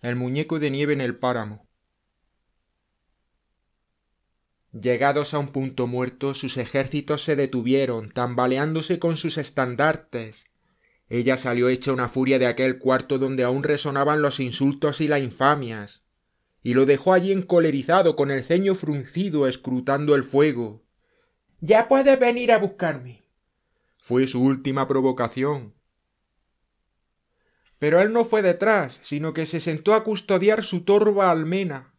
El muñeco de nieve en el páramo. Llegados a un punto muerto, sus ejércitos se detuvieron, tambaleándose con sus estandartes. Ella salió hecha una furia de aquel cuarto donde aún resonaban los insultos y las infamias, y lo dejó allí encolerizado, con el ceño fruncido, escrutando el fuego. «Ya puedes venir a buscarme», fue su última provocación. Pero él no fue detrás, sino que se sentó a custodiar su torva almena.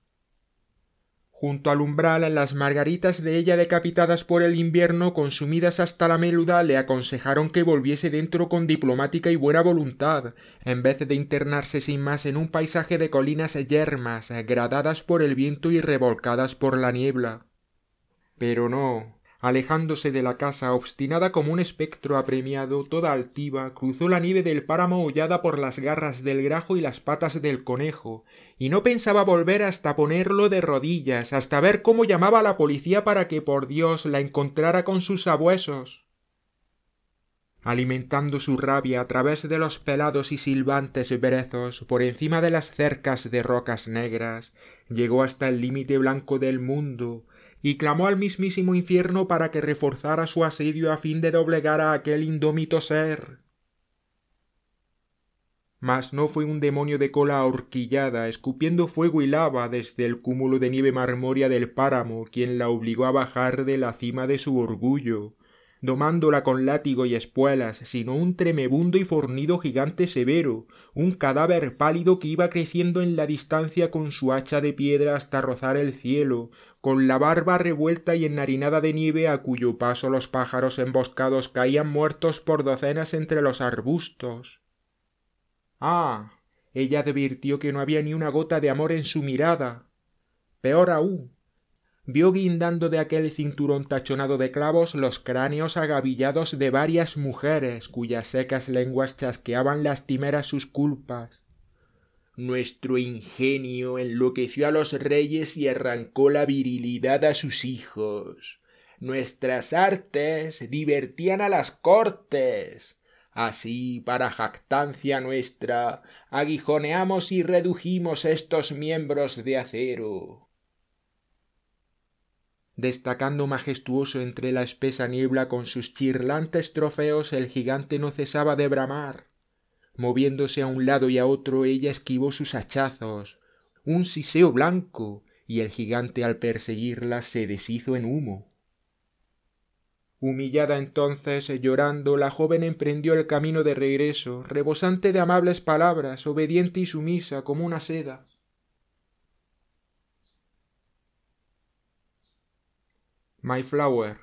Junto al umbral, las margaritas de ella decapitadas por el invierno, consumidas hasta la médula, le aconsejaron que volviese dentro con diplomática y buena voluntad, en vez de internarse sin más en un paisaje de colinas yermas, gradadas por el viento y revolcadas por la niebla. Pero no. Alejándose de la casa, obstinada como un espectro apremiado, toda altiva, cruzó la nieve del páramo hollada por las garras del grajo y las patas del conejo, y no pensaba volver hasta ponerlo de rodillas, hasta ver cómo llamaba a la policía para que por Dios la encontrara con sus sabuesos. Alimentando su rabia a través de los pelados y silbantes brezos, por encima de las cercas de rocas negras, llegó hasta el límite blanco del mundo, y clamó al mismísimo infierno para que reforzara su asedio a fin de doblegar a aquel indómito ser. Mas no fue un demonio de cola ahorquillada, escupiendo fuego y lava desde el cúmulo de nieve marmórea del páramo, quien la obligó a bajar de la cima de su orgullo, domándola con látigo y espuelas, sino un tremebundo y fornido gigante severo, un cadáver pálido que iba creciendo en la distancia con su hacha de piedra hasta rozar el cielo, con la barba revuelta y enharinada de nieve, a cuyo paso los pájaros emboscados caían muertos por docenas entre los arbustos. Ah, ella advirtió que no había ni una gota de amor en su mirada. Peor aún, vio guindando de aquel cinturón tachonado de clavos los cráneos agavillados de varias mujeres, cuyas secas lenguas chasqueaban lastimeras sus culpas. Nuestro ingenio enloqueció a los reyes y arrancó la virilidad a sus hijos. Nuestras artes divertían a las cortes. Así, para jactancia nuestra, aguijoneamos y redujimos estos miembros de acero. Destacando majestuoso entre la espesa niebla con sus chirlantes trofeos, el gigante no cesaba de bramar. Moviéndose a un lado y a otro, ella esquivó sus hachazos, un siseo blanco, y el gigante al perseguirla se deshizo en humo. Humillada entonces, llorando, la joven emprendió el camino de regreso, rebosante de amables palabras, obediente y sumisa como una seda. Mayflower.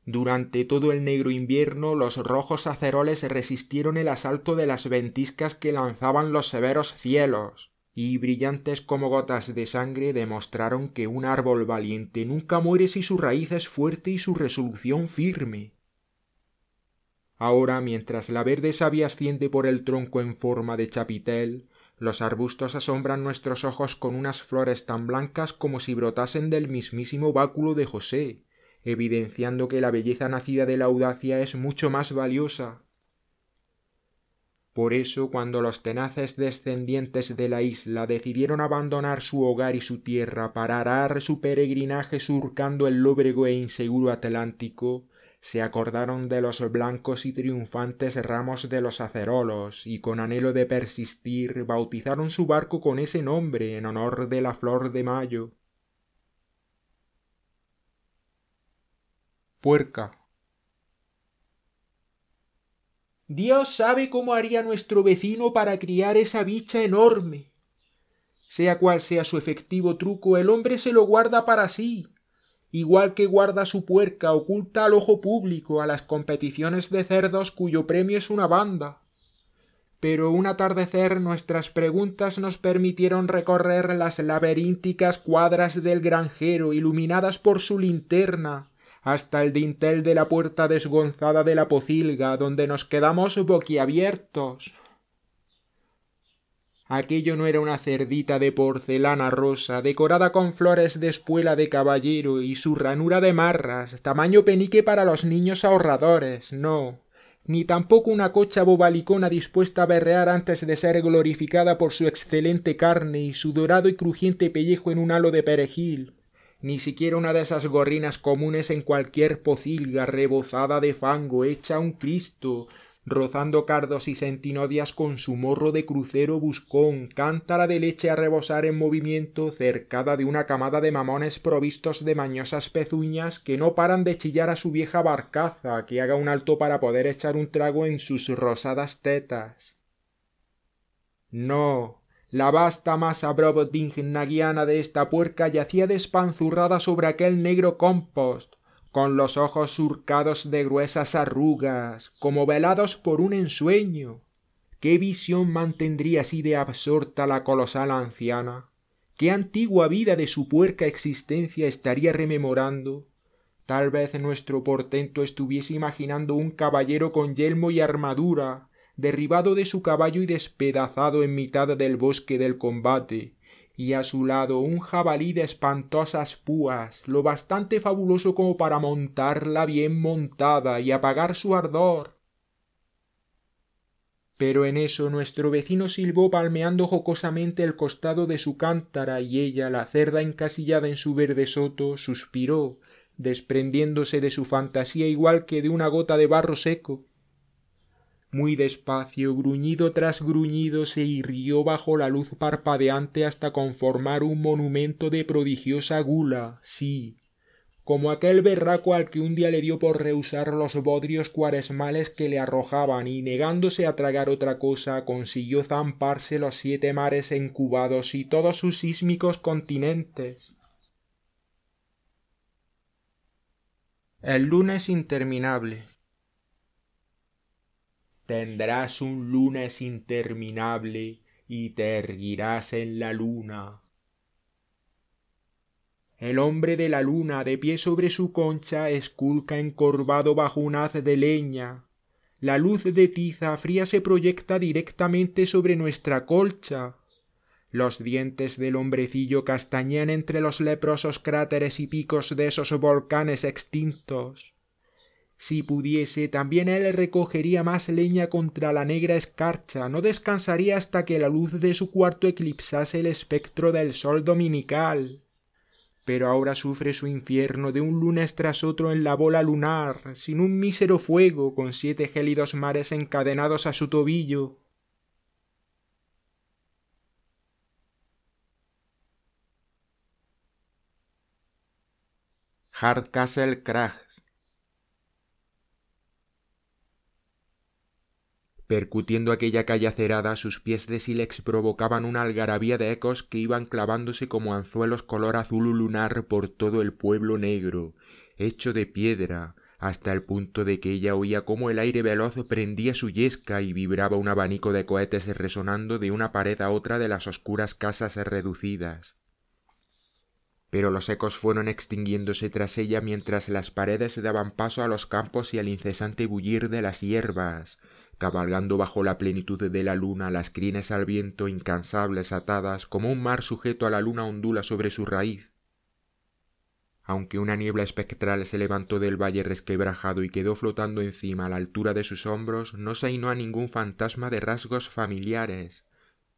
Durante todo el negro invierno los rojos aceroles resistieron el asalto de las ventiscas que lanzaban los severos cielos, y brillantes como gotas de sangre demostraron que un árbol valiente nunca muere si su raíz es fuerte y su resolución firme. Ahora, mientras la verde savia asciende por el tronco en forma de chapitel, los arbustos asombran nuestros ojos con unas flores tan blancas como si brotasen del mismísimo báculo de José, evidenciando que la belleza nacida de la audacia es mucho más valiosa. Por eso, cuando los tenaces descendientes de la isla decidieron abandonar su hogar y su tierra para arar su peregrinaje surcando el lóbrego e inseguro Atlántico, se acordaron de los blancos y triunfantes ramos de los acerolos, y con anhelo de persistir bautizaron su barco con ese nombre en honor de la flor de mayo. Puerca. Dios sabe cómo haría nuestro vecino para criar esa bicha enorme. Sea cual sea su efectivo truco, el hombre se lo guarda para sí, igual que guarda su puerca oculta al ojo público a las competiciones de cerdos cuyo premio es una banda. Pero un atardecer nuestras preguntas nos permitieron recorrer las laberínticas cuadras del granjero iluminadas por su linterna, hasta el dintel de la puerta desgonzada de la pocilga, donde nos quedamos boquiabiertos. Aquello no era una cerdita de porcelana rosa, decorada con flores de espuela de caballero y su ranura de marras, tamaño penique para los niños ahorradores, no. ni tampoco una cocha bobalicona dispuesta a berrear antes de ser glorificada por su excelente carne y su dorado y crujiente pellejo en un halo de perejil, ni siquiera una de esas gorrinas comunes en cualquier pocilga rebozada de fango, hecha un Cristo, rozando cardos y centinodias con su morro de crucero buscón, cántara de leche a rebosar en movimiento, cercada de una camada de mamones provistos de mañosas pezuñas que no paran de chillar a su vieja barcaza, que haga un alto para poder echar un trago en sus rosadas tetas. No, la vasta masa brobdingnagiana de esta puerca yacía despanzurrada sobre aquel negro compost, con los ojos surcados de gruesas arrugas, como velados por un ensueño. ¿Qué visión mantendría así de absorta la colosal anciana? ¿Qué antigua vida de su puerca existencia estaría rememorando? Tal vez nuestro portento estuviese imaginando un caballero con yelmo y armadura, derribado de su caballo y despedazado en mitad del bosque del combate, y a su lado un jabalí de espantosas púas, lo bastante fabuloso como para montarla bien montada y apagar su ardor. Pero en eso nuestro vecino silbó palmeando jocosamente el costado de su cántara, y ella, la cerda encasillada en su verde soto, suspiró, desprendiéndose de su fantasía igual que de una gota de barro seco. Muy despacio, gruñido tras gruñido, se irguió bajo la luz parpadeante hasta conformar un monumento de prodigiosa gula, sí, como aquel berraco al que un día le dio por rehusar los bodrios cuaresmales que le arrojaban y, negándose a tragar otra cosa, consiguió zamparse los 7 mares encubados y todos sus sísmicos continentes. El lunes interminable. Tendrás un lunes interminable y te erguirás en la luna. El hombre de la luna, de pie sobre su concha, esculca encorvado bajo un haz de leña. La luz de tiza fría se proyecta directamente sobre nuestra colcha. Los dientes del hombrecillo castañean entre los leprosos cráteres y picos de esos volcanes extintos. Si pudiese, también él recogería más leña contra la negra escarcha, no descansaría hasta que la luz de su cuarto eclipsase el espectro del sol dominical. Pero ahora sufre su infierno de un lunes tras otro en la bola lunar, sin un mísero fuego, con 7 gélidos mares encadenados a su tobillo. Hardcastle Crag. Percutiendo aquella calle acerada, sus pies de sílex provocaban una algarabía de ecos que iban clavándose como anzuelos color azul lunar por todo el pueblo negro, hecho de piedra, hasta el punto de que ella oía cómo el aire veloz prendía su yesca y vibraba un abanico de cohetes resonando de una pared a otra de las oscuras casas reducidas. Pero los ecos fueron extinguiéndose tras ella mientras las paredes daban paso a los campos y al incesante bullir de las hierbas, cabalgando bajo la plenitud de la luna, las crines al viento incansables atadas, como un mar sujeto a la luna ondula sobre su raíz. Aunque una niebla espectral se levantó del valle resquebrajado y quedó flotando encima a la altura de sus hombros, no se ainó a ningún fantasma de rasgos familiares,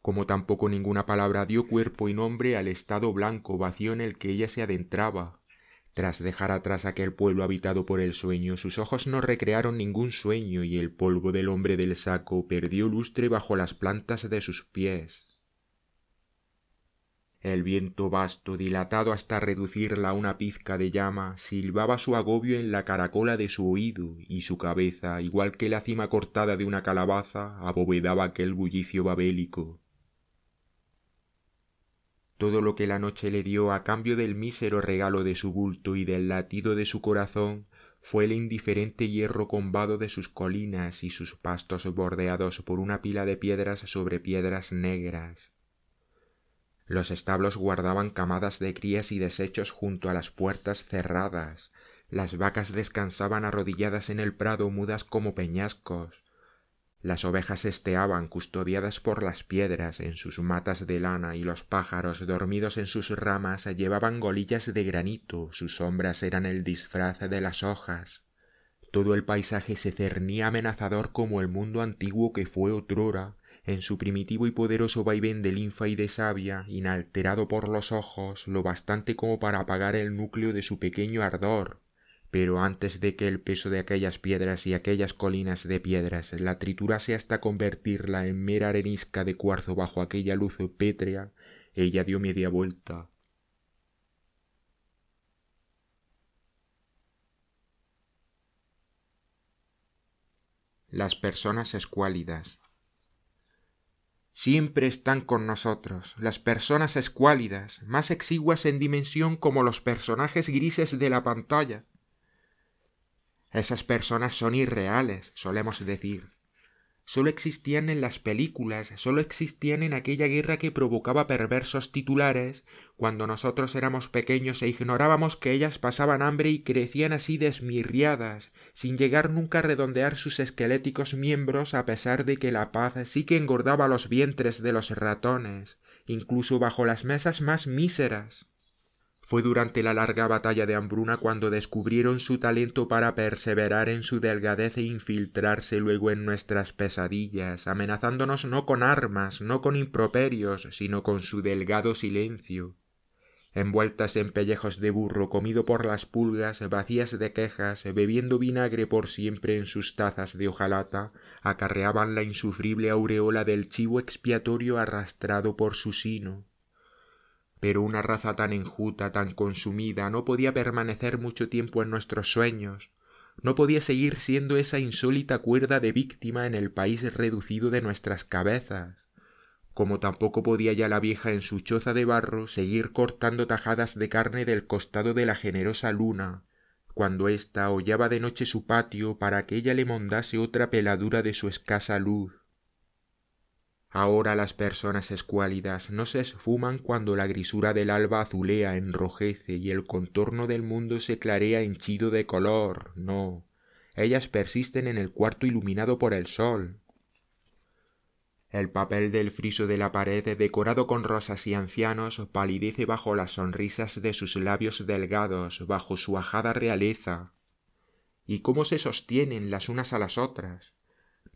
como tampoco ninguna palabra dio cuerpo y nombre al estado blanco vacío en el que ella se adentraba. Tras dejar atrás aquel pueblo habitado por el sueño, sus ojos no recrearon ningún sueño y el polvo del hombre del saco perdió lustre bajo las plantas de sus pies. El viento vasto, dilatado hasta reducirla a una pizca de llama, silbaba su agobio en la caracola de su oído, y su cabeza, igual que la cima cortada de una calabaza, abovedaba aquel bullicio babélico. Todo lo que la noche le dio a cambio del mísero regalo de su bulto y del latido de su corazón fue el indiferente hierro combado de sus colinas y sus pastos bordeados por una pila de piedras sobre piedras negras. Los establos guardaban camadas de crías y desechos junto a las puertas cerradas, las vacas descansaban arrodilladas en el prado mudas como peñascos, las ovejas esteaban custodiadas por las piedras en sus matas de lana y los pájaros dormidos en sus ramas llevaban golillas de granito, sus sombras eran el disfraz de las hojas. Todo el paisaje se cernía amenazador como el mundo antiguo que fue otrora, en su primitivo y poderoso vaivén de linfa y de savia, inalterado por los ojos, lo bastante como para apagar el núcleo de su pequeño ardor. Pero antes de que el peso de aquellas piedras y aquellas colinas de piedras la triturase hasta convertirla en mera arenisca de cuarzo bajo aquella luz pétrea, ella dio media vuelta. Las personas escuálidas. Siempre están con nosotros las personas escuálidas, más exiguas en dimensión como los personajes grises de la pantalla. Esas personas son irreales, solemos decir. Solo existían en las películas, solo existían en aquella guerra que provocaba perversos titulares, cuando nosotros éramos pequeños e ignorábamos que ellas pasaban hambre y crecían así desmirriadas, sin llegar nunca a redondear sus esqueléticos miembros, a pesar de que la paz sí que engordaba los vientres de los ratones, incluso bajo las mesas más míseras. Fue durante la larga batalla de Hambruna cuando descubrieron su talento para perseverar en su delgadez e infiltrarse luego en nuestras pesadillas, amenazándonos no con armas, no con improperios, sino con su delgado silencio. Envueltas en pellejos de burro comido por las pulgas, vacías de quejas, bebiendo vinagre por siempre en sus tazas de hojalata, acarreaban la insufrible aureola del chivo expiatorio arrastrado por su sino. Pero una raza tan enjuta, tan consumida, no podía permanecer mucho tiempo en nuestros sueños, no podía seguir siendo esa insólita cuerda de víctima en el país reducido de nuestras cabezas, como tampoco podía ya la vieja en su choza de barro seguir cortando tajadas de carne del costado de la generosa luna, cuando ésta hollaba de noche su patio para que ella le mondase otra peladura de su escasa luz. Ahora las personas escuálidas no se esfuman cuando la grisura del alba azulea, enrojece y el contorno del mundo se clarea henchido de color, no. Ellas persisten en el cuarto iluminado por el sol. El papel del friso de la pared, decorado con rosas y ancianos, palidece bajo las sonrisas de sus labios delgados, bajo su ajada realeza. ¿Y cómo se sostienen las unas a las otras?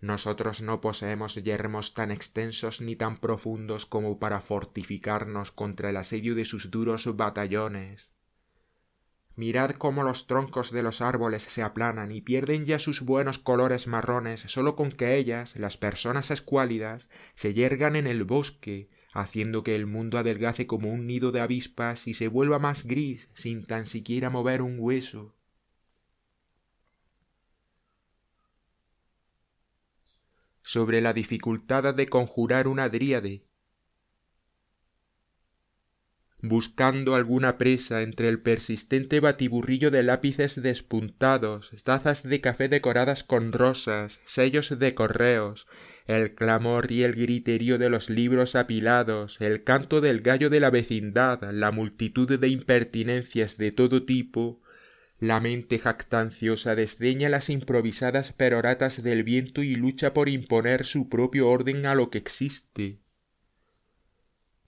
Nosotros no poseemos yermos tan extensos ni tan profundos como para fortificarnos contra el asedio de sus duros batallones. Mirad cómo los troncos de los árboles se aplanan y pierden ya sus buenos colores marrones sólo con que ellas, las personas escuálidas, se yergan en el bosque, haciendo que el mundo adelgace como un nido de avispas y se vuelva más gris sin tan siquiera mover un hueso. Sobre la dificultad de conjurar una dríade. Buscando alguna presa entre el persistente batiburrillo de lápices despuntados, tazas de café decoradas con rosas, sellos de correos, el clamor y el griterío de los libros apilados, el canto del gallo de la vecindad, la multitud de impertinencias de todo tipo, la mente jactanciosa desdeña las improvisadas peroratas del viento y lucha por imponer su propio orden a lo que existe.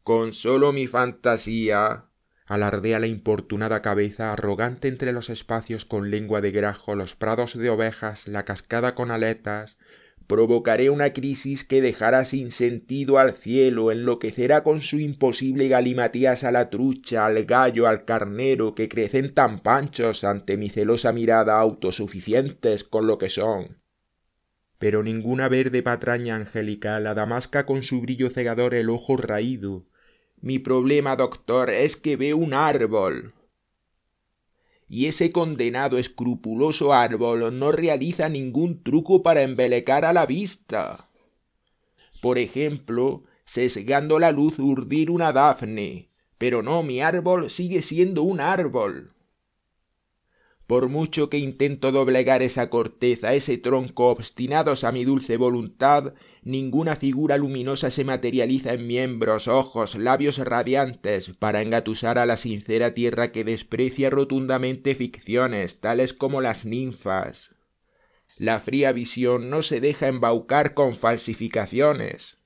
Con solo mi fantasía, alardea la importunada cabeza arrogante entre los espacios con lengua de grajo, los prados de ovejas, la cascada con aletas, provocaré una crisis que dejará sin sentido al cielo, enloquecerá con su imposible galimatías a la trucha, al gallo, al carnero, que crecen tan panchos ante mi celosa mirada, autosuficientes con lo que son. Pero ninguna verde patraña angelical adamasca con su brillo cegador el ojo raído. Mi problema, doctor, es que veo un árbol. Y ese condenado escrupuloso árbol no realiza ningún truco para embelecar a la vista. Por ejemplo, sesgando la luz urdir una dafne, pero no, mi árbol sigue siendo un árbol. Por mucho que intento doblegar esa corteza, ese tronco, obstinados a mi dulce voluntad, ninguna figura luminosa se materializa en miembros, ojos, labios radiantes, para engatusar a la sincera tierra que desprecia rotundamente ficciones, tales como las ninfas. La fría visión no se deja embaucar con falsificaciones.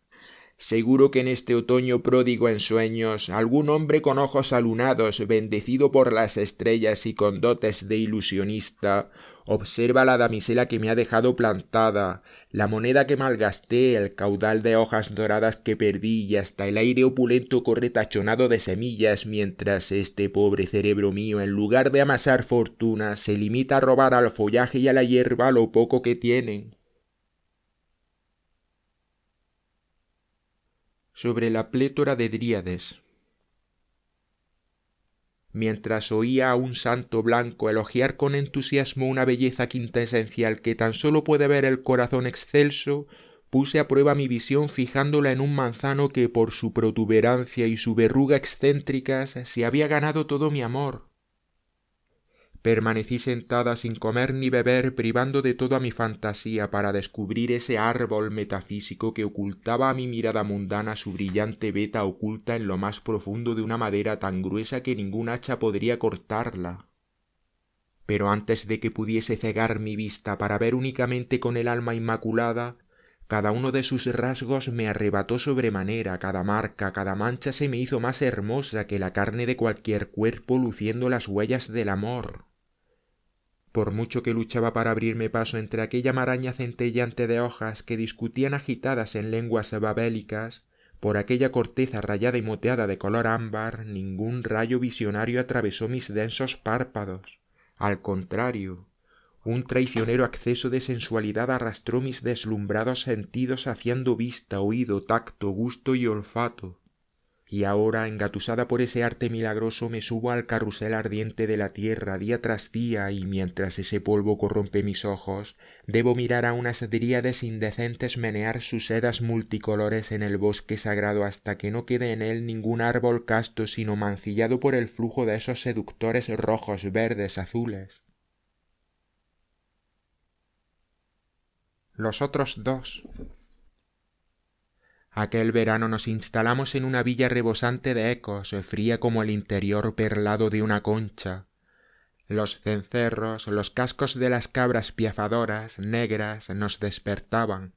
Seguro que en este otoño pródigo en sueños, algún hombre con ojos alunados, bendecido por las estrellas y con dotes de ilusionista, observa la damisela que me ha dejado plantada, la moneda que malgasté, el caudal de hojas doradas que perdí y hasta el aire opulento corre tachonado de semillas, mientras este pobre cerebro mío, en lugar de amasar fortuna, se limita a robar al follaje y a la hierba lo poco que tienen. Sobre la plétora de dríades. Mientras oía a un santo blanco elogiar con entusiasmo una belleza quintesencial que tan solo puede ver el corazón excelso, puse a prueba mi visión fijándola en un manzano que por su protuberancia y su verruga excéntricas se había ganado todo mi amor. Permanecí sentada sin comer ni beber, privando de toda mi fantasía para descubrir ese árbol metafísico que ocultaba a mi mirada mundana su brillante veta oculta en lo más profundo de una madera tan gruesa que ningún hacha podría cortarla. Pero antes de que pudiese cegar mi vista para ver únicamente con el alma inmaculada, cada uno de sus rasgos me arrebató sobremanera, cada marca, cada mancha se me hizo más hermosa que la carne de cualquier cuerpo luciendo las huellas del amor. Por mucho que luchaba para abrirme paso entre aquella maraña centelleante de hojas que discutían agitadas en lenguas babélicas, por aquella corteza rayada y moteada de color ámbar, ningún rayo visionario atravesó mis densos párpados. Al contrario, un traicionero acceso de sensualidad arrastró mis deslumbrados sentidos haciendo vista, oído, tacto, gusto y olfato. Y ahora, engatusada por ese arte milagroso, me subo al carrusel ardiente de la tierra día tras día y mientras ese polvo corrompe mis ojos, debo mirar a unas dríades indecentes menear sus sedas multicolores en el bosque sagrado hasta que no quede en él ningún árbol casto sino mancillado por el flujo de esos seductores rojos, verdes, azules. Los otros dos. Aquel verano nos instalamos en una villa rebosante de ecos, fría como el interior perlado de una concha. Los cencerros, los cascos de las cabras piafadoras, negras, nos despertaban.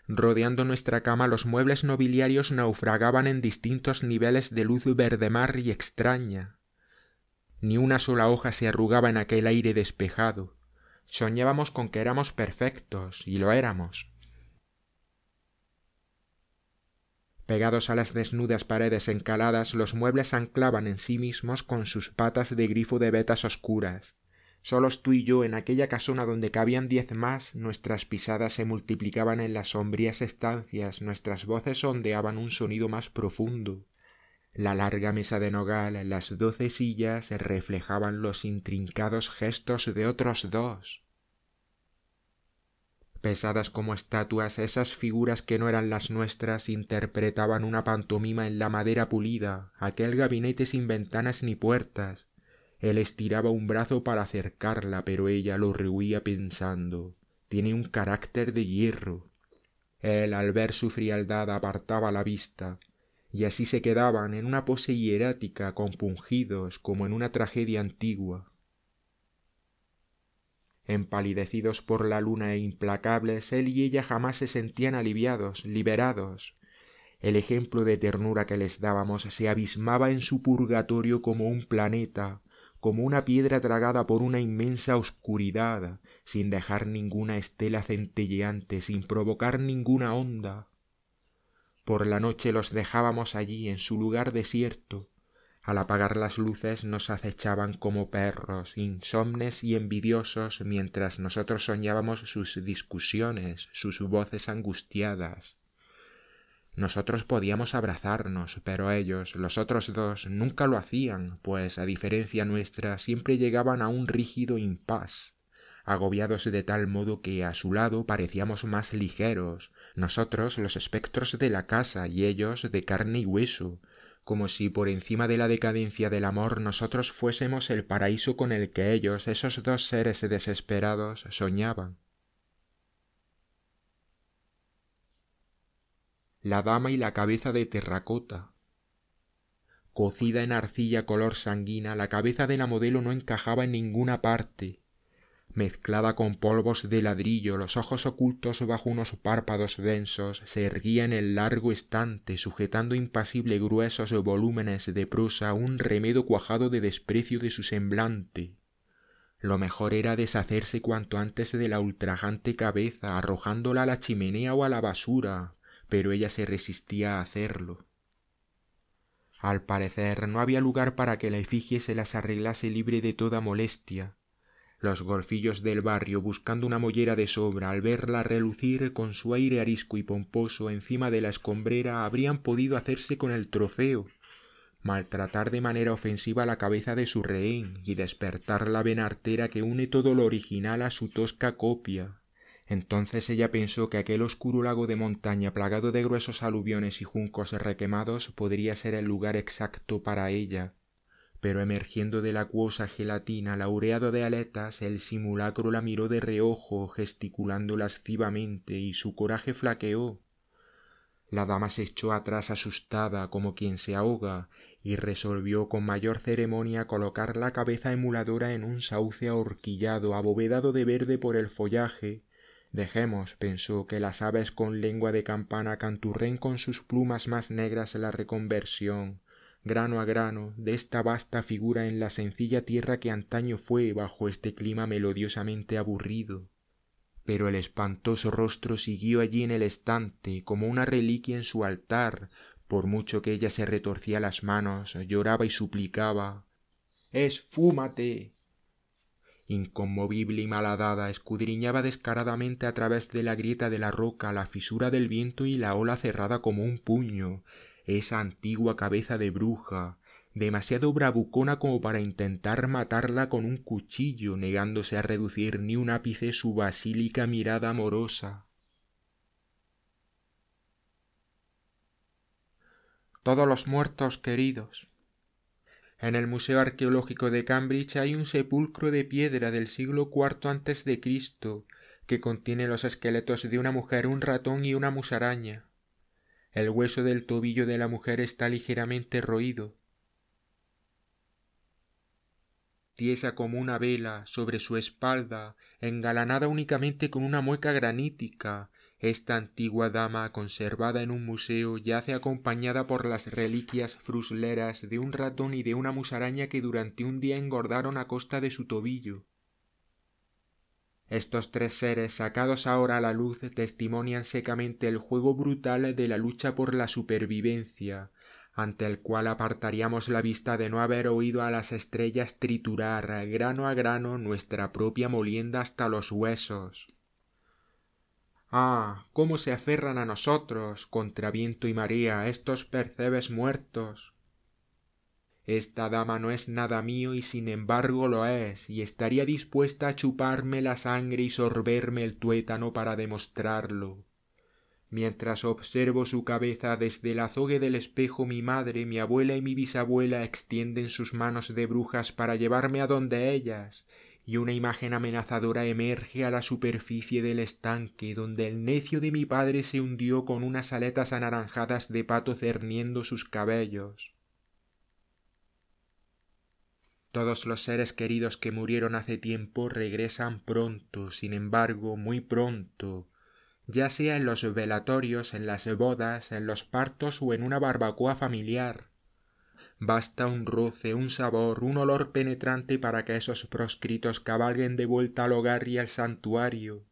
Rodeando nuestra cama los muebles nobiliarios naufragaban en distintos niveles de luz verde mar y extraña. Ni una sola hoja se arrugaba en aquel aire despejado. Soñábamos con que éramos perfectos, y lo éramos. Pegados a las desnudas paredes encaladas, los muebles anclaban en sí mismos con sus patas de grifo de vetas oscuras. Solos tú y yo, en aquella casona donde cabían 10 más, nuestras pisadas se multiplicaban en las sombrías estancias, nuestras voces ondeaban un sonido más profundo. La larga mesa de nogal, las 12 sillas reflejaban los intrincados gestos de otros dos. Pesadas como estatuas, esas figuras que no eran las nuestras interpretaban una pantomima en la madera pulida, aquel gabinete sin ventanas ni puertas. Él estiraba un brazo para acercarla, pero ella lo rehuía pensando: tiene un carácter de hierro. Él, al ver su frialdad, apartaba la vista, y así se quedaban en una pose hierática, compungidos, como en una tragedia antigua. Empalidecidos por la luna e implacables, él y ella jamás se sentían aliviados, liberados. El ejemplo de ternura que les dábamos se abismaba en su purgatorio como un planeta, como una piedra tragada por una inmensa oscuridad, sin dejar ninguna estela centelleante, sin provocar ninguna onda. Por la noche los dejábamos allí, en su lugar desierto. Al apagar las luces nos acechaban como perros, insomnes y envidiosos, mientras nosotros soñábamos sus discusiones, sus voces angustiadas. Nosotros podíamos abrazarnos, pero ellos, los otros dos, nunca lo hacían, pues, a diferencia nuestra, siempre llegaban a un rígido impas, agobiados de tal modo que a su lado parecíamos más ligeros, nosotros los espectros de la casa y ellos de carne y hueso, como si por encima de la decadencia del amor nosotros fuésemos el paraíso con el que ellos, esos dos seres desesperados, soñaban. La dama y la cabeza de terracota. Cocida en arcilla color sanguina, la cabeza de la modelo no encajaba en ninguna parte. mezclada con polvos de ladrillo, los ojos ocultos bajo unos párpados densos, se erguía en el largo estante, sujetando impasible gruesos volúmenes de prosa, un remedo cuajado de desprecio de su semblante. Lo mejor era deshacerse cuanto antes de la ultrajante cabeza, arrojándola a la chimenea o a la basura, pero ella se resistía a hacerlo. Al parecer no había lugar para que la efigie se las arreglase libre de toda molestia. Los golfillos del barrio, buscando una mollera de sobra, al verla relucir con su aire arisco y pomposo encima de la escombrera, habrían podido hacerse con el trofeo, maltratar de manera ofensiva la cabeza de su rehén y despertar la vena artera que une todo lo original a su tosca copia. Entonces ella pensó que aquel oscuro lago de montaña plagado de gruesos aluviones y juncos requemados podría ser el lugar exacto para ella. Pero emergiendo de la acuosa gelatina laureado de aletas, el simulacro la miró de reojo, gesticulando lascivamente, y su coraje flaqueó. La dama se echó atrás asustada, como quien se ahoga, y resolvió con mayor ceremonia colocar la cabeza emuladora en un sauce ahorquillado, abovedado de verde por el follaje. Dejemos, pensó, que las aves con lengua de campana canturren con sus plumas más negras la reconversión, grano a grano, de esta vasta figura en la sencilla tierra que antaño fue bajo este clima melodiosamente aburrido. Pero el espantoso rostro siguió allí en el estante, como una reliquia en su altar, por mucho que ella se retorcía las manos, lloraba y suplicaba: «¡Esfúmate!». Inconmovible y malhadada, escudriñaba descaradamente a través de la grieta de la roca, la fisura del viento y la ola cerrada como un puño, esa antigua cabeza de bruja, demasiado bravucona como para intentar matarla con un cuchillo, negándose a reducir ni un ápice su basílica mirada amorosa. Todos los muertos queridos. En el Museo Arqueológico de Cambridge hay un sepulcro de piedra del siglo IV a.C. que contiene los esqueletos de una mujer, un ratón y una musaraña. El hueso del tobillo de la mujer está ligeramente roído. Tiesa como una vela, sobre su espalda, engalanada únicamente con una mueca granítica, esta antigua dama, conservada en un museo, yace acompañada por las reliquias frusleras de un ratón y de una musaraña que durante un día engordaron a costa de su tobillo. Estos tres seres, sacados ahora a la luz, testimonian secamente el juego brutal de la lucha por la supervivencia, ante el cual apartaríamos la vista de no haber oído a las estrellas triturar, grano a grano, nuestra propia molienda hasta los huesos. ¡Ah! Cómo se aferran a nosotros, contra viento y marea, estos percebes muertos. Esta dama no es nada mío y sin embargo lo es, y estaría dispuesta a chuparme la sangre y sorberme el tuétano para demostrarlo. Mientras observo su cabeza desde el azogue del espejo, mi madre, mi abuela y mi bisabuela extienden sus manos de brujas para llevarme a donde ellas, y una imagen amenazadora emerge a la superficie del estanque, donde el necio de mi padre se hundió con unas aletas anaranjadas de pato cerniendo sus cabellos. Todos los seres queridos que murieron hace tiempo regresan pronto, sin embargo, muy pronto, ya sea en los velatorios, en las bodas, en los partos o en una barbacoa familiar. Basta un roce, un sabor, un olor penetrante para que esos proscritos cabalguen de vuelta al hogar y al santuario,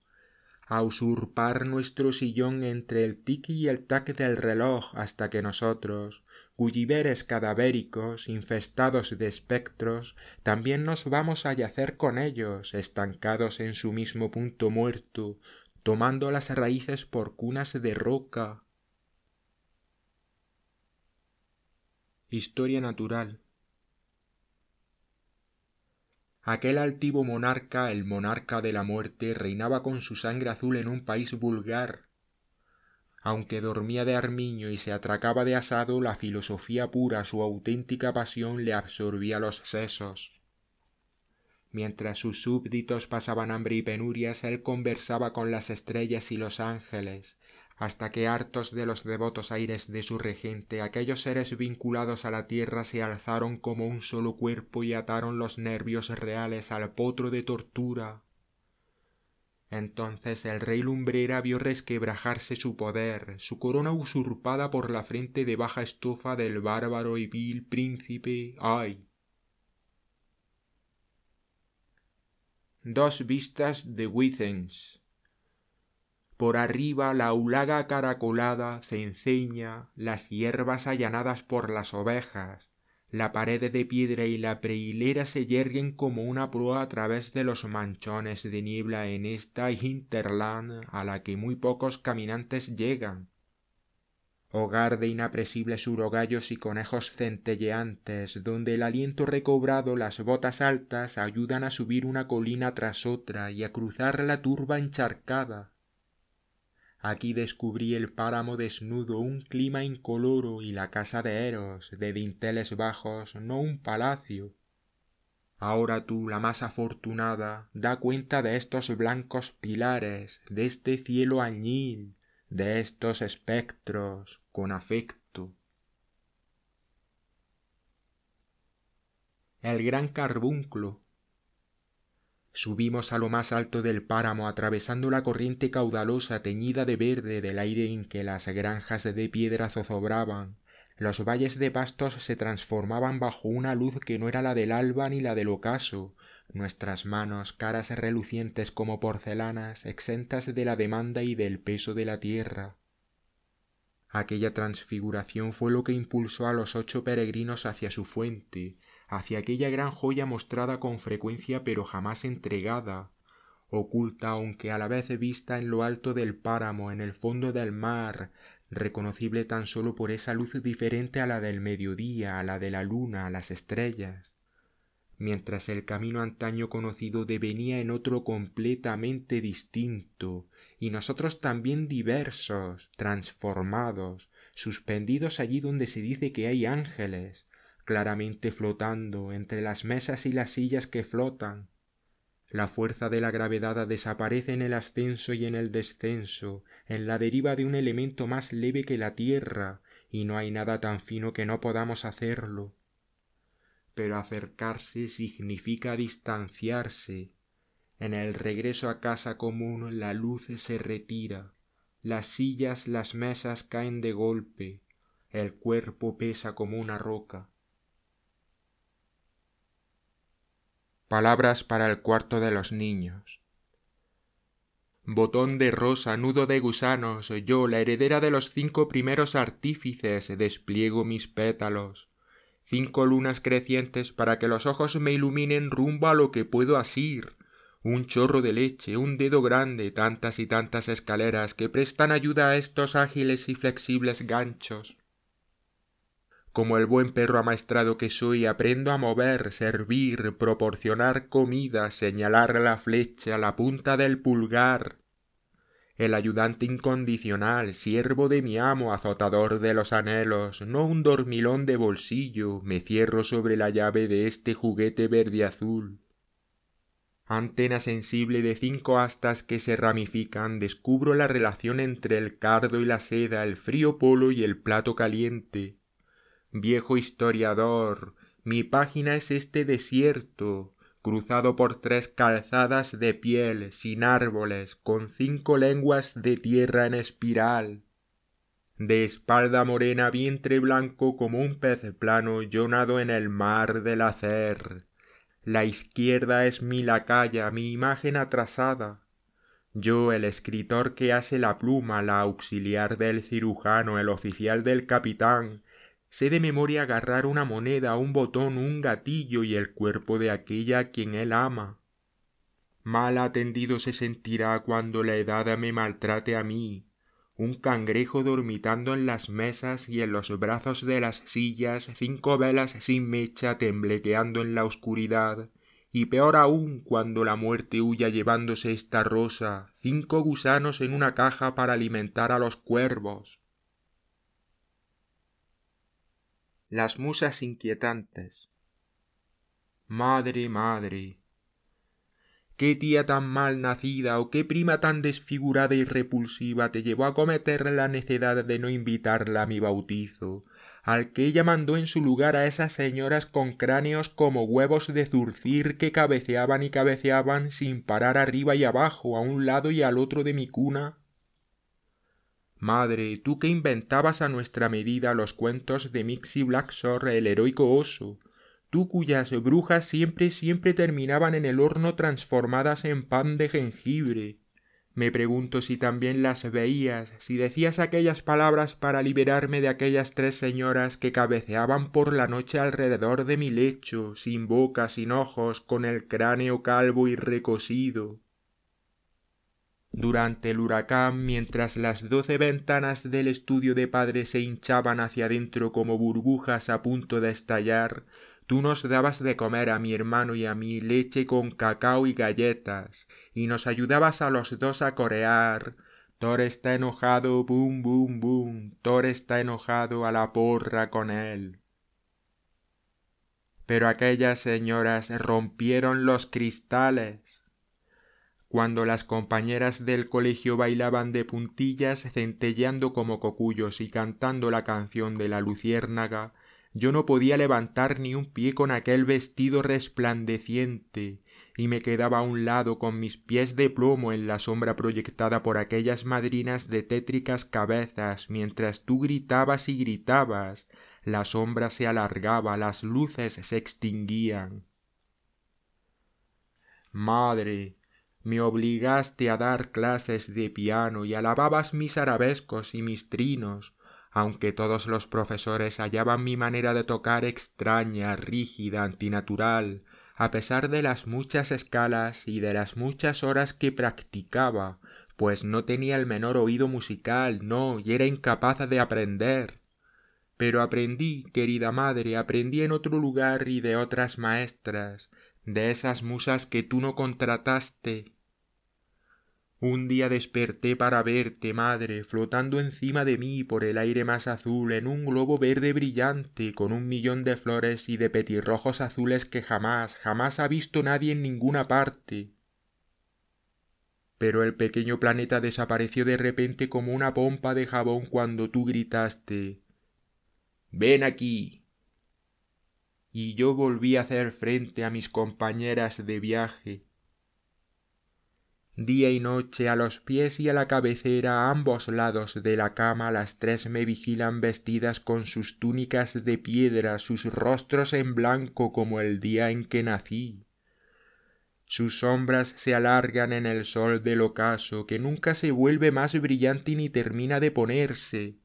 a usurpar nuestro sillón entre el tic y el tac del reloj, hasta que nosotros, gulliveres cadavéricos, infestados de espectros, también nos vamos a yacer con ellos, estancados en su mismo punto muerto, tomando las raíces por cunas de roca. Historia natural. Aquel altivo monarca, el monarca de la muerte, reinaba con su sangre azul en un país vulgar. Aunque dormía de armiño y se atracaba de asado, la filosofía pura, su auténtica pasión, le absorbía los sesos. Mientras sus súbditos pasaban hambre y penurias, él conversaba con las estrellas y los ángeles, hasta que, hartos de los devotos aires de su regente, aquellos seres vinculados a la tierra se alzaron como un solo cuerpo y ataron los nervios reales al potro de tortura. Entonces el rey Lumbrera vio resquebrajarse su poder, su corona usurpada por la frente de baja estofa del bárbaro y vil príncipe Ay. Dos vistas de Withens. Por arriba la aulaga caracolada se enseña, las hierbas allanadas por las ovejas, la pared de piedra y la prehilera se yerguen como una proa a través de los manchones de niebla en esta hinterland a la que muy pocos caminantes llegan. Hogar de inapresibles urogallos y conejos centelleantes, donde el aliento recobrado, las botas altas ayudan a subir una colina tras otra y a cruzar la turba encharcada. Aquí descubrí el páramo desnudo, un clima incoloro y la casa de Eros, de dinteles bajos, no un palacio. Ahora tú, la más afortunada, da cuenta de estos blancos pilares, de este cielo añil, de estos espectros, con afecto. El gran carbunclo. Subimos a lo más alto del páramo, atravesando la corriente caudalosa teñida de verde del aire en que las granjas de piedra zozobraban. Los valles de pastos se transformaban bajo una luz que no era la del alba ni la del ocaso. Nuestras manos, caras relucientes como porcelanas, exentas de la demanda y del peso de la tierra. Aquella transfiguración fue lo que impulsó a los 8 peregrinos hacia su fuente, hacia aquella gran joya mostrada con frecuencia pero jamás entregada, oculta aunque a la vez vista en lo alto del páramo, en el fondo del mar, reconocible tan solo por esa luz diferente a la del mediodía, a la de la luna, a las estrellas, mientras el camino antaño conocido devenía en otro completamente distinto, y nosotros también diversos, transformados, suspendidos allí donde se dice que hay ángeles, claramente flotando entre las mesas y las sillas que flotan. La fuerza de la gravedad desaparece en el ascenso y en el descenso, en la deriva de un elemento más leve que la tierra, y no hay nada tan fino que no podamos hacerlo. Pero acercarse significa distanciarse. En el regreso a casa común la luz se retira, las sillas, las mesas caen de golpe, el cuerpo pesa como una roca. Palabras para el cuarto de los niños. Botón de rosa, nudo de gusanos, yo, la heredera de los 5 primeros artífices, despliego mis pétalos. 5 lunas crecientes para que los ojos me iluminen rumbo a lo que puedo asir. Un chorro de leche, un dedo grande, tantas y tantas escaleras que prestan ayuda a estos ágiles y flexibles ganchos. Como el buen perro amaestrado que soy, aprendo a mover, servir, proporcionar comida, señalar la flecha, la punta del pulgar. El ayudante incondicional, siervo de mi amo, azotador de los anhelos, no un dormilón de bolsillo, me cierro sobre la llave de este juguete verde azul. Antena sensible de 5 astas que se ramifican, descubro la relación entre el cardo y la seda, el frío polo y el plato caliente. Viejo historiador, mi página es este desierto, cruzado por 3 calzadas de piel, sin árboles, con 5 lenguas de tierra en espiral. De espalda morena, vientre blanco como un pez plano, yo nado en el mar del hacer. La izquierda es mi lacaya, mi imagen atrasada. Yo, el escritor que hace la pluma, la auxiliar del cirujano, el oficial del capitán, sé de memoria agarrar una moneda, un botón, un gatillo y el cuerpo de aquella a quien él ama. Mal atendido se sentirá cuando la edad me maltrate a mí, un cangrejo dormitando en las mesas y en los brazos de las sillas, 5 velas sin mecha temblequeando en la oscuridad, y peor aún cuando la muerte huya llevándose esta rosa, 5 gusanos en una caja para alimentar a los cuervos. Las musas inquietantes. Madre, madre, ¿qué tía tan mal nacida o qué prima tan desfigurada y repulsiva te llevó a cometer la necedad de no invitarla a mi bautizo, al que ella mandó en su lugar a esas señoras con cráneos como huevos de zurcir que cabeceaban y cabeceaban sin parar arriba y abajo, a un lado y al otro de mi cuna? Madre, tú que inventabas a nuestra medida los cuentos de Mixi Blacksor, el heroico oso, tú cuyas brujas siempre terminaban en el horno transformadas en pan de jengibre. Me pregunto si también las veías, si decías aquellas palabras para liberarme de aquellas 3 señoras que cabeceaban por la noche alrededor de mi lecho, sin boca, sin ojos, con el cráneo calvo y recosido. Durante el huracán, mientras las 12 ventanas del estudio de padre se hinchaban hacia adentro como burbujas a punto de estallar, tú nos dabas de comer a mi hermano y a mí leche con cacao y galletas, y nos ayudabas a los 2 a corear. Thor está enojado, bum, bum, bum. Thor está enojado, a la porra con él. Pero aquellas señoras rompieron los cristales. Cuando las compañeras del colegio bailaban de puntillas, centelleando como cocuyos y cantando la canción de la luciérnaga, yo no podía levantar ni un pie con aquel vestido resplandeciente, y me quedaba a un lado con mis pies de plomo en la sombra proyectada por aquellas madrinas de tétricas cabezas, mientras tú gritabas y gritabas, la sombra se alargaba, las luces se extinguían. Madre, me obligaste a dar clases de piano y alababas mis arabescos y mis trinos, aunque todos los profesores hallaban mi manera de tocar extraña, rígida, antinatural, a pesar de las muchas escalas y de las muchas horas que practicaba, pues no tenía el menor oído musical, no, y era incapaz de aprender. Pero aprendí, querida madre, aprendí en otro lugar y de otras maestras, de esas musas que tú no contrataste. Un día desperté para verte, madre, flotando encima de mí por el aire más azul en un globo verde brillante con 1.000.000 de flores y de petirrojos azules que jamás ha visto nadie en ninguna parte. Pero el pequeño planeta desapareció de repente como una pompa de jabón cuando tú gritaste «¡Ven aquí!». Y yo volví a hacer frente a mis compañeras de viaje. Día y noche, a los pies y a la cabecera, a ambos lados de la cama, las 3 me vigilan vestidas con sus túnicas de piedra, sus rostros en blanco como el día en que nací. Sus sombras se alargan en el sol del ocaso, que nunca se vuelve más brillante ni termina de ponerse.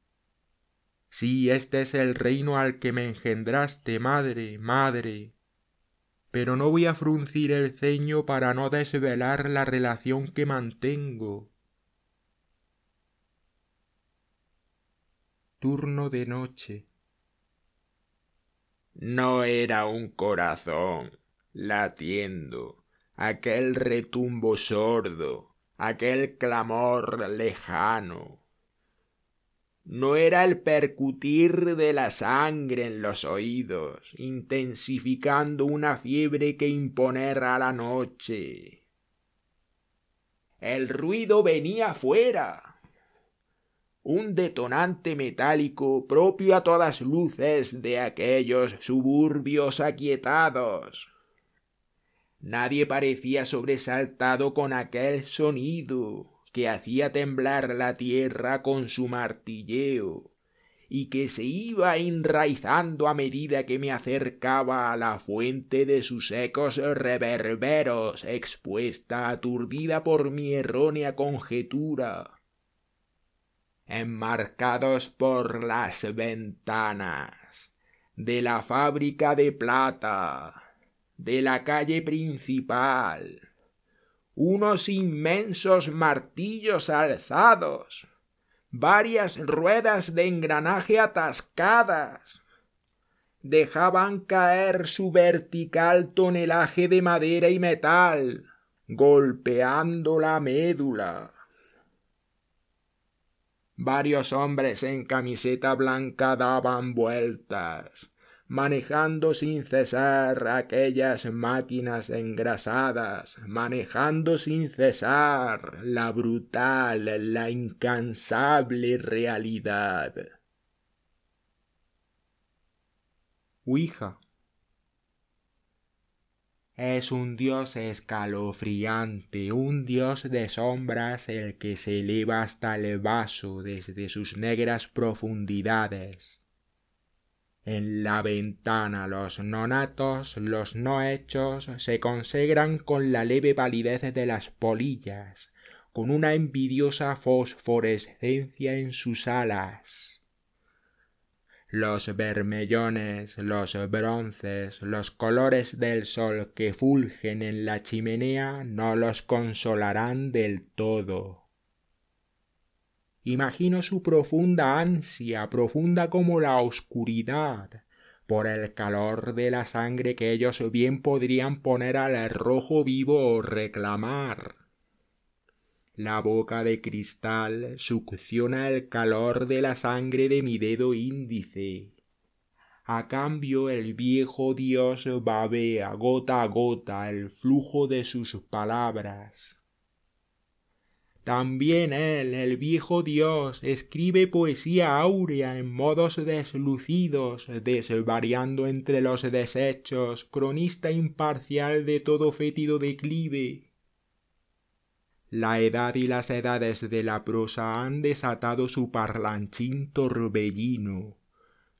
Sí, este es el reino al que me engendraste, madre, madre. Pero no voy a fruncir el ceño para no desvelar la relación que mantengo. Turno de noche. No era un corazón latiendo, aquel retumbo sordo, aquel clamor lejano. No era el percutir de la sangre en los oídos, intensificando una fiebre que imponer a la noche. El ruido venía fuera. Un detonante metálico propio a todas luces de aquellos suburbios aquietados. Nadie parecía sobresaltado con aquel sonido que hacía temblar la tierra con su martilleo y que se iba enraizando a medida que me acercaba a la fuente de sus ecos reverberos, expuesta, aturdida por mi errónea conjetura. Enmarcados por las ventanas de la fábrica de plata de la calle principal, unos inmensos martillos alzados, varias ruedas de engranaje atascadas, dejaban caer su vertical tonelaje de madera y metal, golpeando la médula. Varios hombres en camiseta blanca daban vueltas, manejando sin cesar aquellas máquinas engrasadas, manejando sin cesar la brutal, la incansable realidad. Ouija. Es un dios escalofriante, un dios de sombras el que se eleva hasta el vaso desde sus negras profundidades. En la ventana los nonatos, los no hechos, se consagran con la leve palidez de las polillas, con una envidiosa fosforescencia en sus alas. Los bermellones, los bronces, los colores del sol que fulgen en la chimenea no los consolarán del todo. Imagino su profunda ansia, profunda como la oscuridad, por el calor de la sangre que ellos bien podrían poner al rojo vivo o reclamar. La boca de cristal succiona el calor de la sangre de mi dedo índice. A cambio el viejo dios babea gota a gota el flujo de sus palabras. También él, el viejo dios, escribe poesía áurea en modos deslucidos, desvariando entre los desechos, cronista imparcial de todo fétido declive. La edad y las edades de la prosa han desatado su parlanchín torbellino,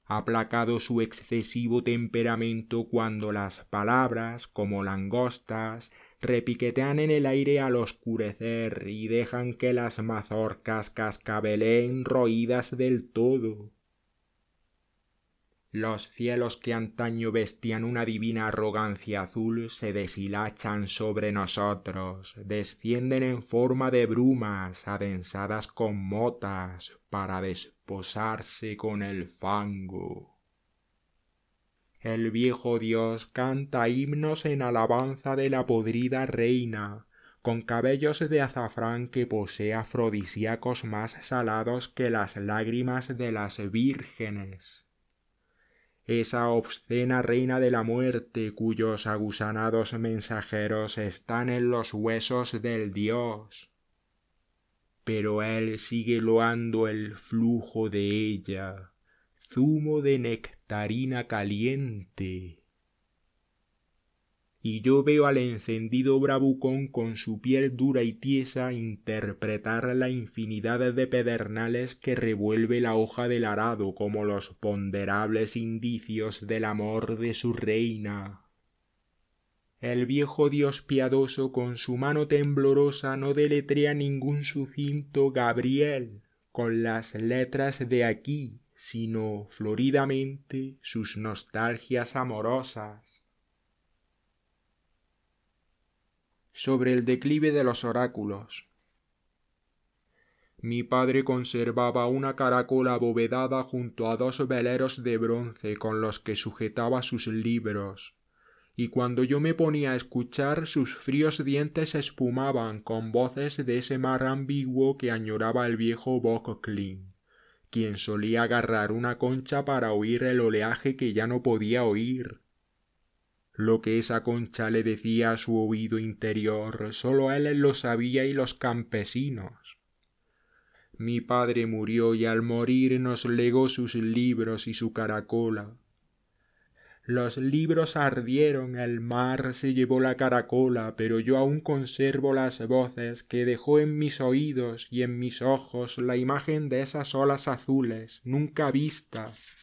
aplacado su excesivo temperamento cuando las palabras, como langostas, repiquetean en el aire al oscurecer y dejan que las mazorcas cascabeleen roídas del todo. Los cielos que antaño vestían una divina arrogancia azul se deshilachan sobre nosotros, descienden en forma de brumas adensadas con motas para desposarse con el fango. El viejo dios canta himnos en alabanza de la podrida reina, con cabellos de azafrán que posee afrodisíacos más salados que las lágrimas de las vírgenes. Esa obscena reina de la muerte cuyos agusanados mensajeros están en los huesos del dios. Pero él sigue loando el flujo de ella, zumo de nectarina caliente. Y yo veo al encendido bravucón con su piel dura y tiesa interpretar la infinidad de pedernales que revuelve la hoja del arado como los ponderables indicios del amor de su reina. El viejo dios piadoso con su mano temblorosa no deletrea ningún sucinto Gabriel con las letras de aquí, sino floridamente sus nostalgias amorosas. Sobre el declive de los oráculos. Mi padre conservaba una caracola abovedada junto a dos veleros de bronce con los que sujetaba sus libros, y cuando yo me ponía a escuchar sus fríos dientes espumaban con voces de ese mar ambiguo que añoraba el viejo Bocklin, quien solía agarrar una concha para oír el oleaje que ya no podía oír. Lo que esa concha le decía a su oído interior, sólo él lo sabía y los campesinos. Mi padre murió y al morir nos legó sus libros y su caracola. Los libros ardieron, el mar se llevó la caracola, pero yo aún conservo las voces que dejó en mis oídos y en mis ojos la imagen de esas olas azules, nunca vistas,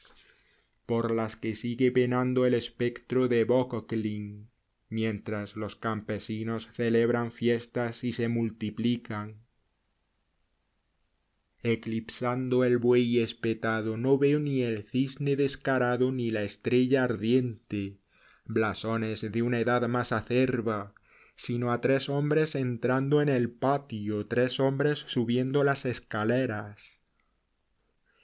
por las que sigue penando el espectro de Bocklin, mientras los campesinos celebran fiestas y se multiplican. Eclipsando el buey espetado no veo ni el cisne descarado ni la estrella ardiente, blasones de una edad más acerba, sino a 3 hombres entrando en el patio, 3 hombres subiendo las escaleras.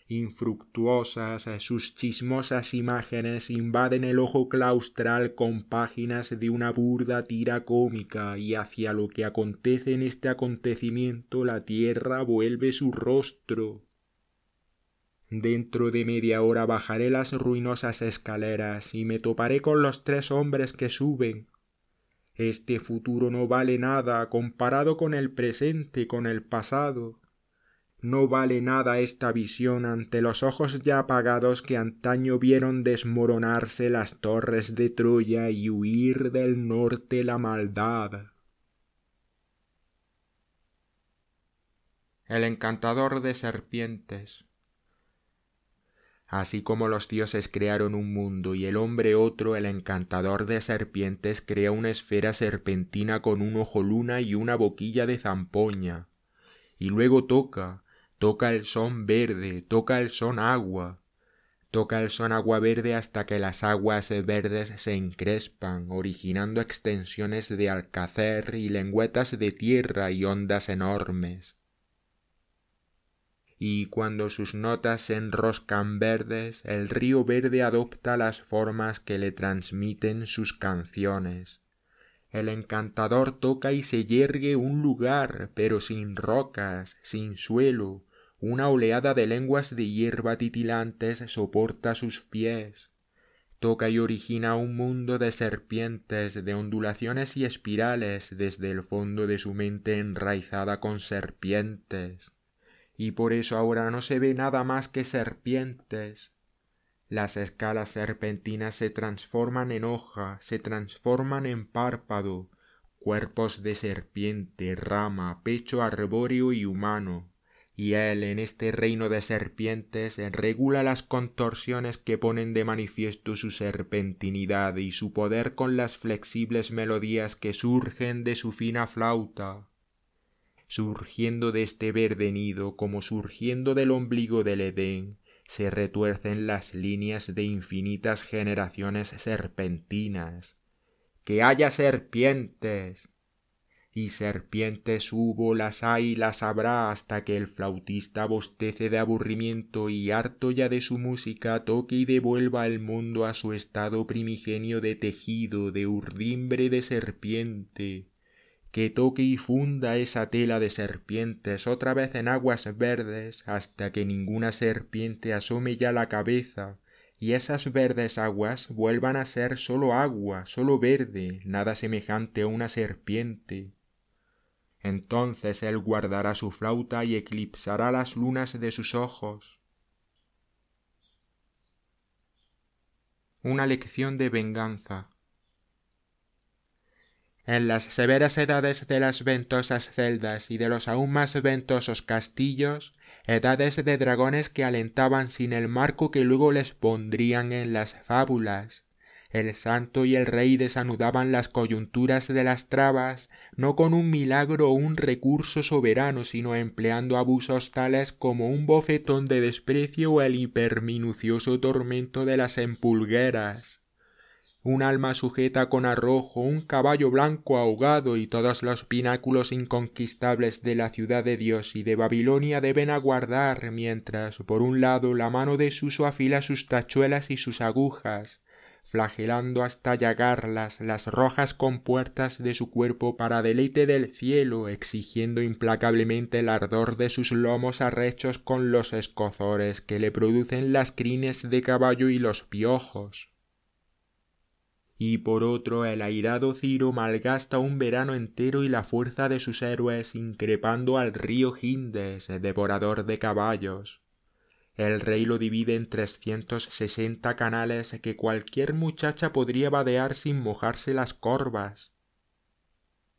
Infructuosas sus chismosas imágenes invaden el ojo claustral con páginas de una burda tira cómica y hacia lo que acontece en este acontecimiento la tierra vuelve su rostro. Dentro de media hora bajaré las ruinosas escaleras y me toparé con los 3 hombres que suben. Este futuro no vale nada comparado con el presente, con el pasado. No vale nada esta visión ante los ojos ya apagados que antaño vieron desmoronarse las torres de Troya y huir del norte la maldad. El encantador de serpientes. Así como los dioses crearon un mundo y el hombre otro, el encantador de serpientes crea una esfera serpentina con un ojo luna y una boquilla de zampoña. Y luego toca el son verde, toca el son agua verde hasta que las aguas verdes se encrespan, originando extensiones de alcácer y lengüetas de tierra y ondas enormes. Y cuando sus notas se enroscan verdes, el río verde adopta las formas que le transmiten sus canciones. El encantador toca y se yergue un lugar, pero sin rocas, sin suelo. Una oleada de lenguas de hierba titilantes soporta sus pies. Toca y origina un mundo de serpientes, de ondulaciones y espirales desde el fondo de su mente enraizada con serpientes. Y por eso ahora no se ve nada más que serpientes. Las escalas serpentinas se transforman en hoja, se transforman en párpado, cuerpos de serpiente, rama, pecho arbóreo y humano. Y él, en este reino de serpientes, regula las contorsiones que ponen de manifiesto su serpentinidad y su poder con las flexibles melodías que surgen de su fina flauta. Surgiendo de este verde nido, como surgiendo del ombligo del Edén, se retuercen las líneas de infinitas generaciones serpentinas. ¡Que haya serpientes! Y serpientes hubo, las hay y las habrá hasta que el flautista bostece de aburrimiento y harto ya de su música toque y devuelva el mundo a su estado primigenio de tejido, de urdimbre de serpiente. Que toque y funda esa tela de serpientes otra vez en aguas verdes hasta que ninguna serpiente asome ya la cabeza y esas verdes aguas vuelvan a ser sólo agua, sólo verde, nada semejante a una serpiente. Entonces él guardará su flauta y eclipsará las lunas de sus ojos. Una lección de venganza. En las severas edades de las ventosas celdas y de los aún más ventosos castillos, edades de dragones que alentaban sin el marco que luego les pondrían en las fábulas, el santo y el rey desanudaban las coyunturas de las trabas, no con un milagro o un recurso soberano, sino empleando abusos tales como un bofetón de desprecio o el hiperminucioso tormento de las empulgueras. Un alma sujeta con arrojo, un caballo blanco ahogado y todos los pináculos inconquistables de la ciudad de Dios y de Babilonia deben aguardar, mientras, por un lado, la mano de Suso afila sus tachuelas y sus agujas, flagelando hasta llagarlas las rojas compuertas de su cuerpo para deleite del cielo, exigiendo implacablemente el ardor de sus lomos arrechos con los escozores que le producen las crines de caballo y los piojos. Y por otro el airado Ciro malgasta un verano entero y la fuerza de sus héroes increpando al río Gindes, devorador de caballos. El rey lo divide en 360 canales que cualquier muchacha podría vadear sin mojarse las corvas.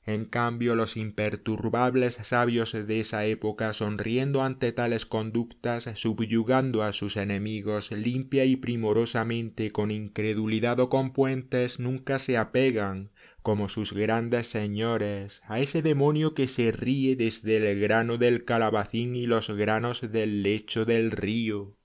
En cambio, los imperturbables sabios de esa época, sonriendo ante tales conductas, subyugando a sus enemigos limpia y primorosamente con incredulidad o con puentes, nunca se apegan, como sus grandes señores, a ese demonio que se ríe desde el grano del calabacín y los granos del lecho del río.